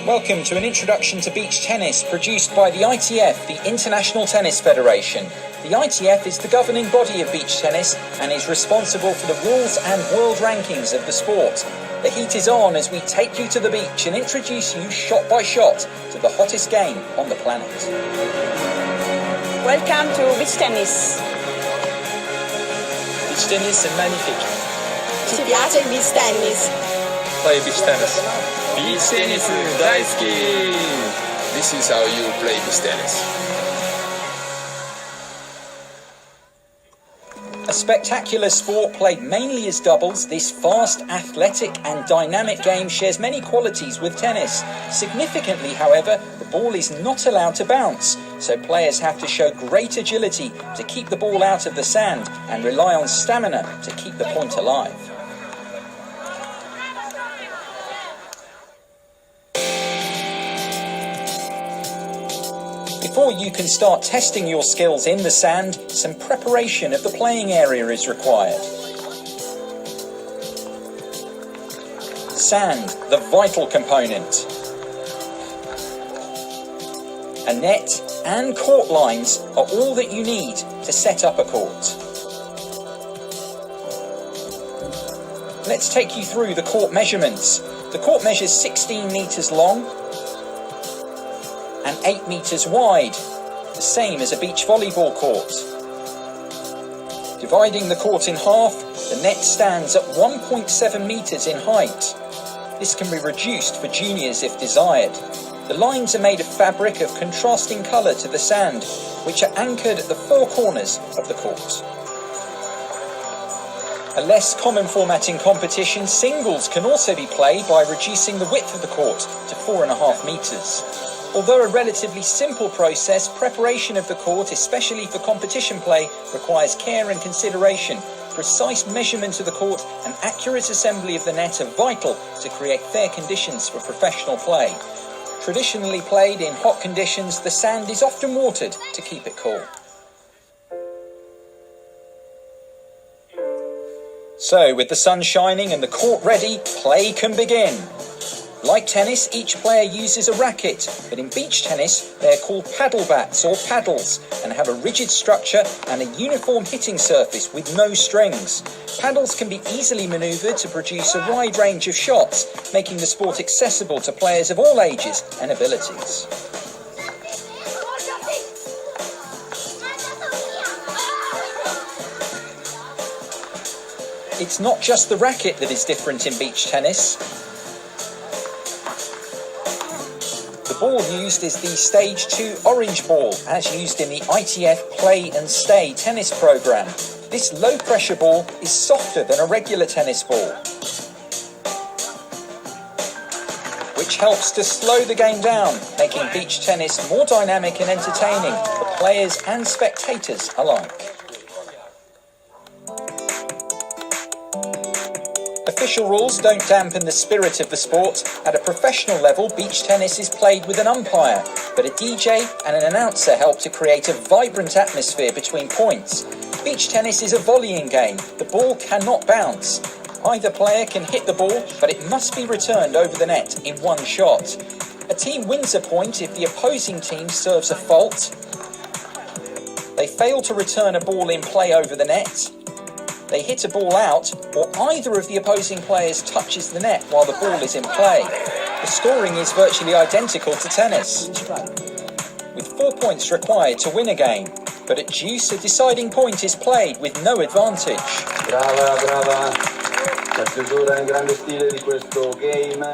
Welcome to an introduction to beach tennis produced by the ITF, the International Tennis Federation. The ITF is the governing body of beach tennis and is responsible for the rules and world rankings of the sport. The heat is on as we take you to the beach and introduce you shot by shot to the hottest game on the planet. Welcome to beach tennis. Beach tennis è magnifique. Ci piace il beach tennis. Play beach tennis. Beach tennis 大好き. This is how you play beach tennis. A spectacular sport played mainly as doubles, this fast, athletic and dynamic game shares many qualities with tennis. Significantly, however, the ball is not allowed to bounce, so players have to show great agility to keep the ball out of the sand and rely on stamina to keep the point alive. Before you can start testing your skills in the sand, some preparation of the playing area is required. Sand, the vital component. A net and court lines are all that you need to set up a court. Let's take you through the court measurements. The court measures 16 meters long and 8 meters wide, the same as a beach volleyball court. Dividing the court in half, the net stands at 1.7 meters in height. This can be reduced for juniors if desired. The lines are made of fabric of contrasting colour to the sand, which are anchored at the four corners of the court. A less common format in competition, singles can also be played by reducing the width of the court to 4.5 meters. Although a relatively simple process, preparation of the court, especially for competition play, requires care and consideration. Precise measurement of the court and accurate assembly of the net are vital to create fair conditions for professional play. Traditionally played in hot conditions, the sand is often watered to keep it cool. So, with the sun shining and the court ready, play can begin. Like tennis, each player uses a racket, but in beach tennis, they're called paddle bats or paddles and have a rigid structure and a uniform hitting surface with no strings. Paddles can be easily manoeuvred to produce a wide range of shots, making the sport accessible to players of all ages and abilities. It's not just the racket that is different in beach tennis. The ball used is the Stage 2 orange ball, as used in the ITF Play and Stay tennis program. This low-pressure ball is softer than a regular tennis ball, which helps to slow the game down, making beach tennis more dynamic and entertaining for players and spectators alike. Official rules don't dampen the spirit of the sport. At a professional level, beach tennis is played with an umpire, but a DJ and an announcer help to create a vibrant atmosphere between points. Beach tennis is a volleying game. The ball cannot bounce. Either player can hit the ball, but it must be returned over the net in one shot. A team wins a point if the opposing team serves a fault, they fail to return a ball in play over the net, they hit a ball out, or either of the opposing players touches the net while the ball is in play. The scoring is virtually identical to tennis, with 4 points required to win a game, but at deuce a deciding point is played with no advantage. Brava, la chiusura in grande stile di questo game.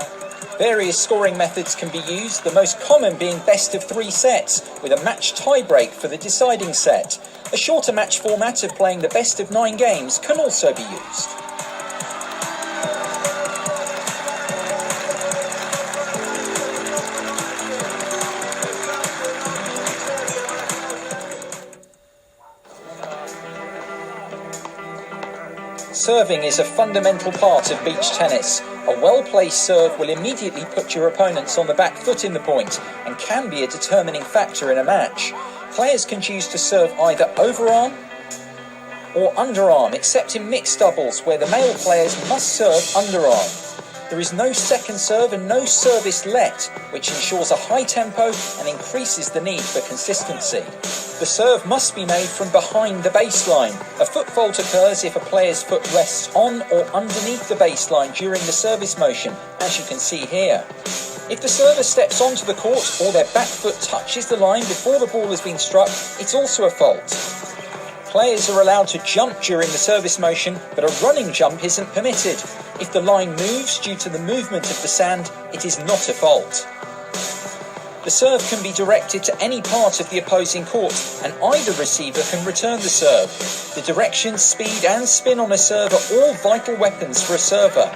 Various scoring methods can be used, the most common being best of 3 sets, with a match tie-break for the deciding set. A shorter match format of playing the best of 9 games can also be used. Serving is a fundamental part of beach tennis. A well-placed serve will immediately put your opponents on the back foot in the point and can be a determining factor in a match. Players can choose to serve either overarm or underarm, except in mixed doubles where the male players must serve underarm. there is no second serve and no service let, which ensures a high tempo and increases the need for consistency. The serve must be made from behind the baseline. A foot fault occurs if a player's foot rests on or underneath the baseline during the service motion, as you can see here. If the server steps onto the court or their back foot touches the line before the ball has been struck, it's also a fault. Players are allowed to jump during the service motion, but a running jump isn't permitted. If the line moves due to the movement of the sand, it is not a fault. The serve can be directed to any part of the opposing court, and either receiver can return the serve. The direction, speed and spin on a serve are all vital weapons for a server.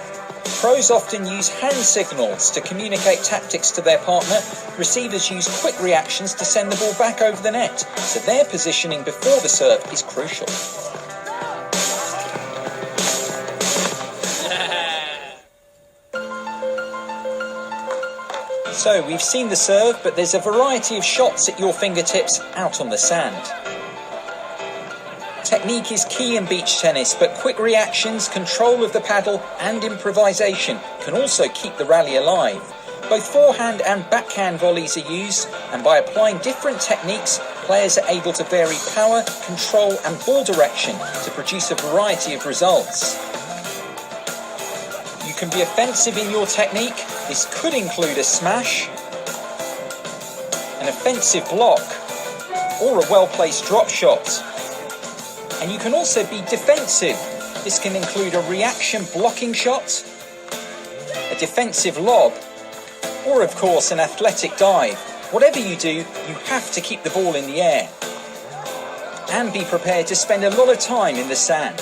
Pros often use hand signals to communicate tactics to their partner. Receivers use quick reactions to send the ball back over the net, so their positioning before the serve is crucial. So we've seen the serve, but there's a variety of shots at your fingertips out on the sand. Technique is key in beach tennis, but quick reactions, control of the paddle and improvisation can also keep the rally alive. Both forehand and backhand volleys are used, and by applying different techniques, players are able to vary power, control and ball direction to produce a variety of results. You can be offensive in your technique. This could include a smash, an offensive block, or a well-placed drop shot. And you can also be defensive. This can include a reaction blocking shot, a defensive lob, or of course an athletic dive. Whatever you do, you have to keep the ball in the air and be prepared to spend a lot of time in the sand.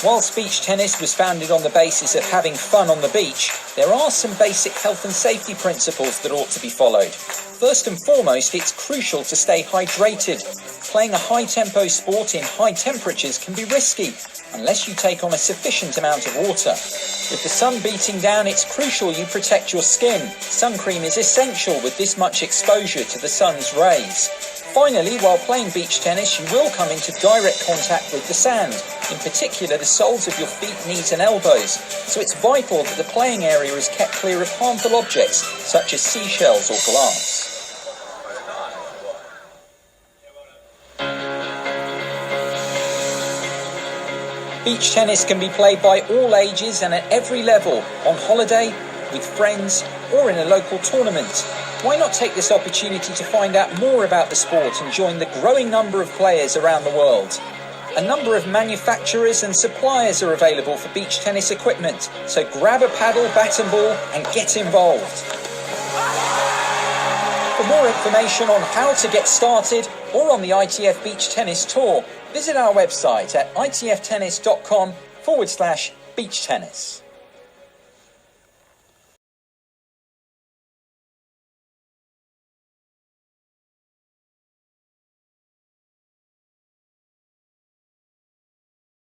Whilst beach tennis was founded on the basis of having fun on the beach, there are some basic health and safety principles that ought to be followed. First and foremost, it's crucial to stay hydrated. Playing a high-tempo sport in high temperatures can be risky, unless you take on a sufficient amount of water. With the sun beating down, it's crucial you protect your skin. Sun cream is essential with this much exposure to the sun's rays. Finally, while playing beach tennis, you will come into direct contact with the sand, in particular the soles of your feet, knees and elbows, so it's vital that the playing area is kept clear of harmful objects such as seashells or glass. Beach tennis can be played by all ages and at every level, on holiday, with friends or in a local tournament. Why not take this opportunity to find out more about the sport and join the growing number of players around the world? A number of manufacturers and suppliers are available for beach tennis equipment, so grab a paddle, bat and ball and get involved. For more information on how to get started or on the ITF Beach Tennis Tour, visit our website at itftennis.com/beach tennis.